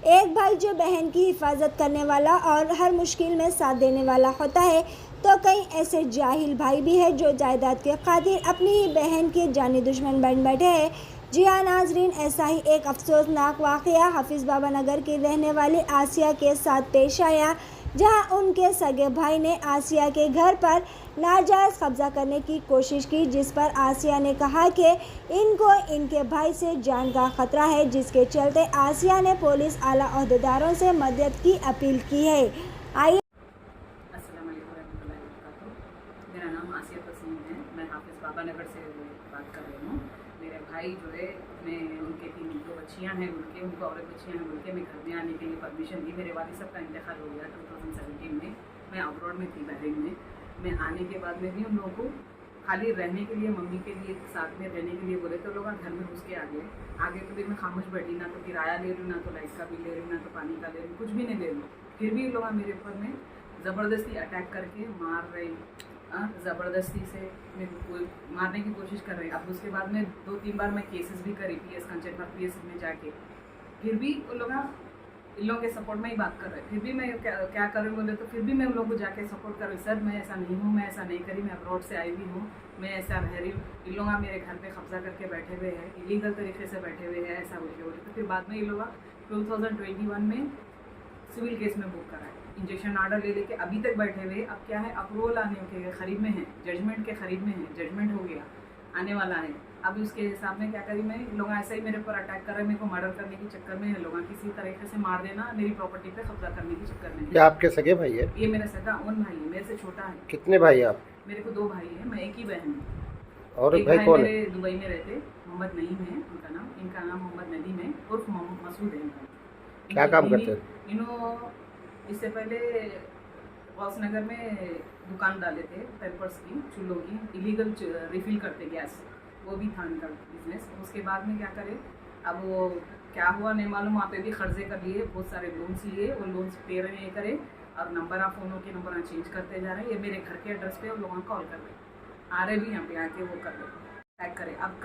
एक भाई जो बहन की हिफाजत करने वाला और हर मुश्किल में साथ देने वाला होता है, तो कई ऐसे जाहिल भाई भी हैं जो जायदाद के खातिर अपनी ही बहन के जानी दुश्मन बन बैठे हैं। जी हाँ नाजरीन, ऐसा ही एक अफसोसनाक वाक़या हाफिज़ बाबा नगर की रहने वाली आसिया के साथ पेश आया, जहां उनके सगे भाई ने आसिया के घर पर नाजायज़ कब्ज़ा करने की कोशिश की, जिस पर आसिया ने कहा कि इनको इनके भाई से जान का ख़तरा है, जिसके चलते आसिया ने पुलिस आला अहदेदारों से मदद की अपील की है। आइए। अस्सलाम वालेकुम रहमतुल्लाहि वबरकातुहू। मेरा नाम आसिया तस्नीम है। मैं हाफिज़ बाबा नगर से बात कर रही हूँ। मेरे भाई जो है, मैं उनके 2 बच्चियाँ हैं, उनको औरत बच्चियाँ हैं, उनके मैं घर में आने के लिए परमिशन दी। मेरे वालिद साहब का इंतकाल हो गया 2017 में। मैं अब्रॉड में थी, बहरीन में। मैं आने के बाद में भी उन लोगों को खाली रहने के लिए, मम्मी के लिए साथ में रहने के लिए बोले, तो लोग घर में घुस के आ गए। आगे तो भी मैं खामोश बैठी, ना तो किराया ले रही हूँ, ना तो लाइट का बिल ले रही हूँ, ना तो पानी का ले रही हूँ, कुछ भी नहीं ले रही हूँ। फिर भी लोग मेरे ऊपर में ज़बरदस्ती अटैक करके मार रहे, ज़बरदस्ती से मेरे को मारने की कोशिश कर रहे। अब उसके बाद में 2-3 बार मैं केसेस भी करी PS कंचन पर, PS में जाके। फिर भी उन लोग इन लोगों के सपोर्ट में ही बात कर रहे। फिर भी मैं क्या करूँ बोले, तो फिर भी मैं उन लोगों को जाके सपोर्ट कर रही। सर मैं ऐसा नहीं हूँ, मैं ऐसा नहीं करी, मैं अब्रॉड से आई हुई हूँ, मैं ऐसा रह रही हूँ। इन लोग मेरे घर पे कब्जा करके बैठे हुए हैं, इलीगल तरीके से बैठे हुए हैं, ऐसा बोल के। तो फिर बाद में ये लोग 2021 में सिविल केस में बुक करा है, इंजेक्शन ऑर्डर ले लेके अभी तक बैठे हुए। अब क्या है, अप्रूवल आने के करीब में है, जजमेंट के करीब में है, जजमेंट हो गया, आने वाला है। अब उसके हिसाब में क्या करी मैं, लोग ऐसे ही मेरे ऊपर अटैक कर रहे हैं, मेरे को मर्डर करने के चक्कर में है, लोग किसी तरीके से मार देना, मेरी प्रॉपर्टी पे कब्जा करने के चक्कर में। ये आपके सगे भाई है? ये मेरा सगा ओन भाई है, मेरे से छोटा है। कितने भाई आप? मेरे को 2 भाई है, मैं एक ही बहन हूँ। और एक भाई कौन है? मेरे दुबई में रहते, मोहम्मद नईम है उनका नाम, इनका नाम मोहम्मद नदीम है, उर्फ मसूद है। क्या काम करते हैं? इन्हों इससे पहले गौस नगर में दुकान डाले थे, पेपर्स की, चूल्हों की, इलीगल रिफिल करते गैस, वो भी था इनका बिजनेस। उसके बाद में क्या करे, अब वो क्या हुआ नहीं मालूम, वहाँ पे भी कर्जे कर लिए, बहुत सारे लोन्स लिए, वो लोन्स पे नहीं करे, और नंबर ऑफ फ़ोनों के नंबर चेंज करते जा रहे हैं। ये मेरे घर के एड्रेस पे लोगों को कॉल कर रहे, आ रहे भी यहाँ पे आके वो कर रहे, पैक करे। अब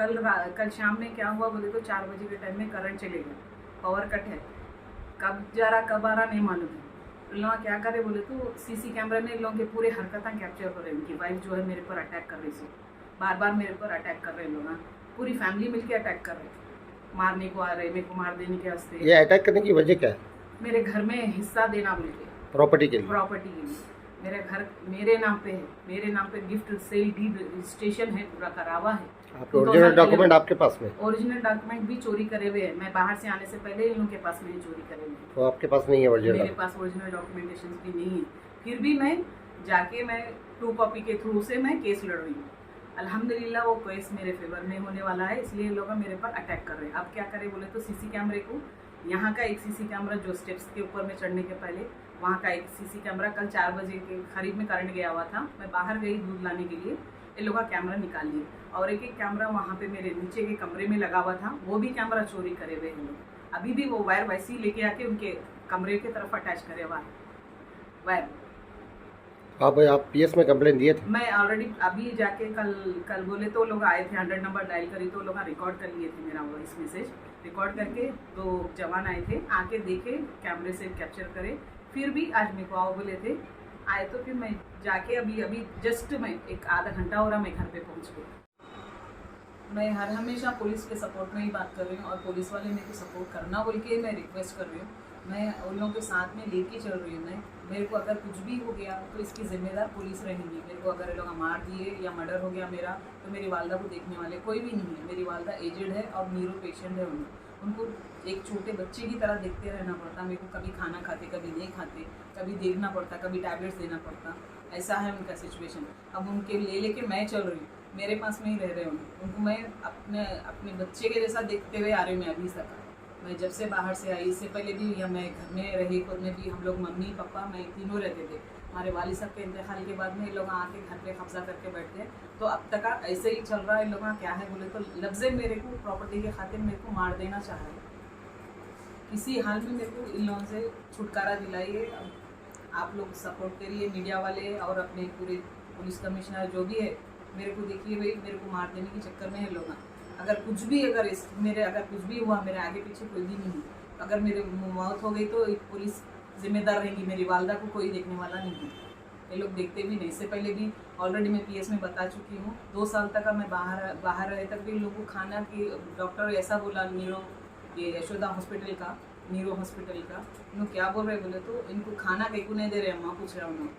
कल शाम में क्या हुआ बोले, तो 4 बजे के टाइम में करंट चले गए, पावर कट है, कब जा रहा कब आ रहा नहीं मालूम है। लोग क्या करे बोले, तो CC कैमरा में लोगों के पूरे हरकतें कैप्चर हो रहे हैं। उनकी वाइफ जो है मेरे पर अटैक कर रही थी, बार बार मेरे पर अटैक कर रहे हैं लोग, पूरी फैमिली मिलके अटैक कर रहे, मारने को आ रहे, मेरे को मार देने के वास्ते। ये अटैक करने की वजह क्या है? मेरे घर में हिस्सा देना बोल के, प्रॉपर्टी के लिए? प्रॉपर्टी के लिए। मेरे घर मेरे नाम पे है, मेरे नाम पे गिफ्ट सेल डीड रजिस्ट्रेशन है, पूरा करावा है। आपके ओरिजिनल डॉक्यूमेंट आपके पास में? ओरिजिनल डॉक्यूमेंट भी चोरी करे हुए हैं, मैं बाहर से आने से पहले इन लोगों के पास में चोरी करे हुए हैं। तो आपके पास नहीं है ओरिजिनल? मेरे पास ओरिजिनल डॉक्यूमेंटेशन भी नहीं है। फिर भी मैं जाके, मैं 2 कॉपी के थ्रू से मैं केस लड़ रही हूँ। अल्हम्दुलिल्लाह वो केस मेरे फेवर में होने वाला है, इसलिए लोग मेरे पर अटैक कर रहे हैं। अब क्या करें बोले, तो CC कैमरे को, यहाँ का एक CC कैमरा जो स्टेप्स के ऊपर में चढ़ने के पहले, वहाँ का एक CC कैमरा कल 4 बजे के करीब में करंट गया हुआ था। मैं बाहर गई दूध लाने के लिए, ये लोग का कैमरा निकाल लिए, और एक कैमरा वहाँ पे मेरे नीचे के कमरे में लगा हुआ था, वो भी कैमरा चोरी करे हुए हैं लोग। अभी भी वो वायर वैसे ही लेके आके उनके कमरे की तरफ अटैच करे हुआ वायर। आप PS में कंप्लेन दिए थे? मैं ऑलरेडी अभी जाके कल बोले, तो लोग आए थे, 100 नंबर डायल करी, तो लोग रिकॉर्ड कर लिए थे मेरा वॉइस मैसेज, रिकॉर्ड करके 2 जवान आए थे, आके देखे, कैमरे से कैप्चर करे। फिर भी आज मेरे को आओ बोले थे, आए तो फिर मैं जाके अभी जस्ट मैं एक आधा घंटा हो रहा, मैं घर पे पहुंच गई। मैं हमेशा पुलिस के सपोर्ट में ही बात कर रही हूँ, और पुलिस वाले मेरे को सपोर्ट करना बोल के मैं रिक्वेस्ट कर रही हूँ। मैं उन लोगों के साथ में लेके चल रही हूँ। मैं मेरे को अगर कुछ भी हो गया तो इसकी जिम्मेदार पुलिस रहेंगी। मेरे को अगर लोग मार दिए या मर्डर हो गया मेरा, तो मेरी वालदा को देखने वाले कोई भी नहीं है। मेरी वालदा एजेड है और न्यूरो पेशेंट है, उनको एक छोटे बच्चे की तरह देखते रहना पड़ता। मेरे को कभी खाना खाते, कभी नहीं खाते, कभी देखना पड़ता, कभी टैबलेट्स देना पड़ता, ऐसा है उनका सिचुएशन। अब उनके लेके मैं चल रही हूँ, मेरे पास में ही रह रहे हैं उनको मैं अपने बच्चे के जैसा देखते हुए आ रही हूँ। मैं अभी तक, मैं जब से बाहर से आई, इससे पहले भी या मैं घर में रही, खुद में भी हम लोग मम्मी पापा मैं तीनों रहते थे। हमारे वालिद साहब के इंतकाल के बाद में ये लोग आके घर पे कब्जा करके बैठते हैं। तो अब तक ऐसे ही चल रहा है। इन लोगों का क्या है बोले, तो लफ्ज़े मेरे को प्रॉपर्टी के खातिर मेरे को मार देना चाह रहे हैं। किसी हाल में मेरे को इन लोगों से छुटकारा दिलाइए। आप लोग सपोर्ट करिए, मीडिया वाले और अपने पूरे पुलिस कमिश्नर जो भी है, मेरे को देखिए भाई, मेरे को मार देने के चक्कर में है लोग। अगर कुछ भी हुआ, मेरे आगे पीछे कोई भी नहीं है, अगर मेरे मौत हो गई तो पुलिस जिम्मेदार रहेगी, मेरी वालदा को कोई देखने वाला नहीं है, ये लोग देखते भी नहीं। इससे पहले भी ऑलरेडी मैं पीएस में बता चुकी हूँ, 2 साल तक मैं बाहर रहे तक भी इन लोगों को खाना की डॉक्टर ऐसा बोला, ये यशोदा हॉस्पिटल का, नीरो हॉस्पिटल का, इन्होंने क्या बोल रहे बोले तो इनको खाना कहीं नहीं दे रहे, अम्मा पूछ रहा हूँ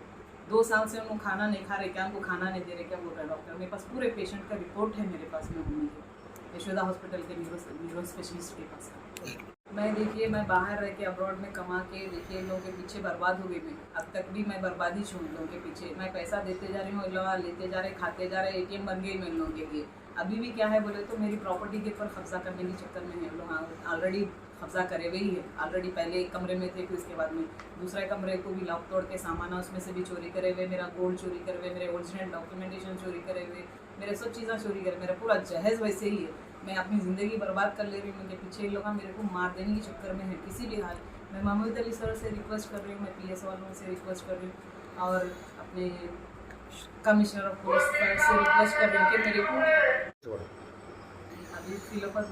2 साल से उनको खाना नहीं खा रहे, क्या उनको खाना नहीं दे रहे, क्या बोल रहा है डॉक्टर। मेरे पास पूरे पेशेंट का रिपोर्ट है मेरे पास में होने के, यशोदा हॉस्पिटल के न्यूरो स्पेशलिस्ट के पास का। मैं देखिए मैं बाहर रह के अब्रॉड में कमा के देखिए इन लोगों के पीछे बर्बाद हो गई मैं, अब तक भी मैं बर्बादी हूँ इन लोगों के पीछे। मैं पैसा देते जा रही हूँ, इन लोग लेते जा रहे, खाते जा रहे, ATM बन गई मैं इन लोगों के लिए। अभी भी क्या है बोले तो मेरी प्रॉपर्टी के ऊपर कब्जा करने के चक्कर में है, लोग ऑलरेडी कब्जा करे हुए ही है। ऑलरेडी पहले एक कमरे में थे, फिर उसके बाद में दूसरे कमरे को भी लॉक तोड़ के सामान उसमें से भी चोरी करे हुए, मेरा गोल्ड चोरी करे हुए, मेरे ओरिजिनल डॉक्यूमेंटेशन चोरी करे हुए, मेरे सब चीज़ें चोरी करे, मेरा पूरा जहेज वैसे ही है। मैं अपनी ज़िंदगी बर्बाद कर ले रही हूँ, उनके पीछे लोग मेरे को मार देने के चक्कर में है किसी भी हाल। मैं महमूद अली सर से रिक्वेस्ट कर रही हूँ, मैं PS वालों से रिक्वेस्ट कर रही हूँ और अपने कमिश्नर ऑफ पुलिस से रिक्वेस्ट कर रही हूँ कि मेरे को अभी फिलहाल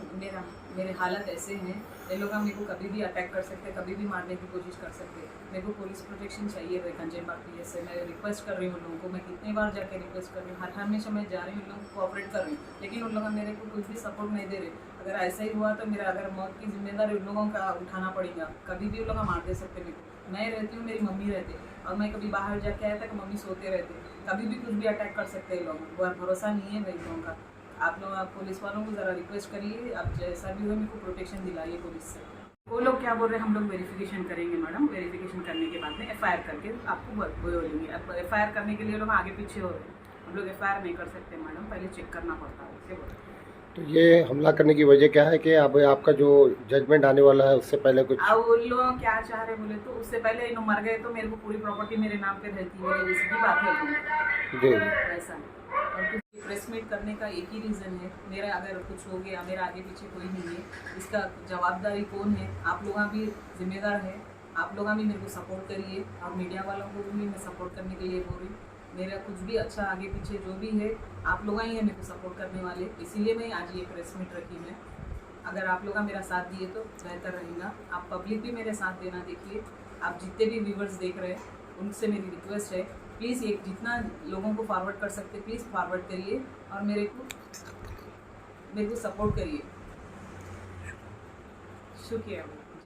मेरे हालत ऐसे हैं, ये लोग मेरे को कभी भी अटैक कर सकते, कभी भी मारने की कोशिश कर सकते। मेरे को पुलिस प्रोटेक्शन चाहिए है कंजनबाग PS से। मैं रिक्वेस्ट कर रही हूँ उन लोगों को, मैं कितनी बार जाकर रिक्वेस्ट कर रही हूँ, हर हमेशा मैं जा रही हूँ, उन लोगों को कोऑपरेट कर रही हूँ, लेकिन उन लोग मेरे को कुछ भी सपोर्ट नहीं दे रहे। अगर ऐसा ही हुआ तो मेरा अगर मौत की जिम्मेदारी उन लोगों का उठाना पड़ेगा, कभी भी उन लोग मार दे सकते मेरे को। मैं रहती हूँ, मेरी मम्मी रहती, और मैं कभी बाहर जाके आया था कि मम्मी सोते रहते, कभी भी कुछ भी अटैक कर सकते हैं लोग, भरोसा नहीं है मेरे लोगों का। आप लोग पुलिस वालों को ज़रा रिक्वेस्ट करिए, आप जैसा भी हो मेरे को प्रोटेक्शन दिलाइए पुलिस से। वो लोग क्या बोल रहे हैं, हम लोग वेरिफिकेशन करेंगे मैडम, वेरिफिकेशन करने के बाद में FIR करके आपको बोलेंगे। अब FIR करने के लिए लोग आगे पीछे हो रहे हैं, हम लोग FIR नहीं कर सकते मैडम, पहले चेक करना पड़ता है उसे बोल। तो ये हमला करने की वजह क्या है कि अब आपका जो जजमेंट आने वाला है उससे पहले कुछ अब वो लोग क्या चाह रहे बोले तो उससे पहले इन मर गए तो मेरे को पूरी प्रॉपर्टी मेरे नाम पे रहती है, जैसी की बात है जी ऐसा। और कुछ प्रेस मीट करने का एक ही रीज़न है, मेरा अगर कुछ हो गया, मेरा आगे पीछे कोई नहीं है, इसका जवाबदारी कौन है? आप लोग भी जिम्मेदार है, आप लोग भी मेरे को सपोर्ट करिए, और मीडिया वालों को भी मैं सपोर्ट करने के लिए बोल रही हूँ। मेरा कुछ भी अच्छा आगे पीछे जो भी है आप लोग ही हैं मेरे को सपोर्ट करने वाले, इसीलिए मैं आज ये प्रेस मीट रखी मैं। अगर आप लोग मेरा साथ दिए तो बेहतर रहेगा, आप पब्लिक भी मेरे साथ देना। देखिए आप जितने भी व्यूवर्स देख रहे हैं उनसे मेरी रिक्वेस्ट है, प्लीज़ ये जितना लोगों को फॉरवर्ड कर सकते प्लीज़ फॉरवर्ड करिए, और मेरे को सपोर्ट करिए। शुक्रिया।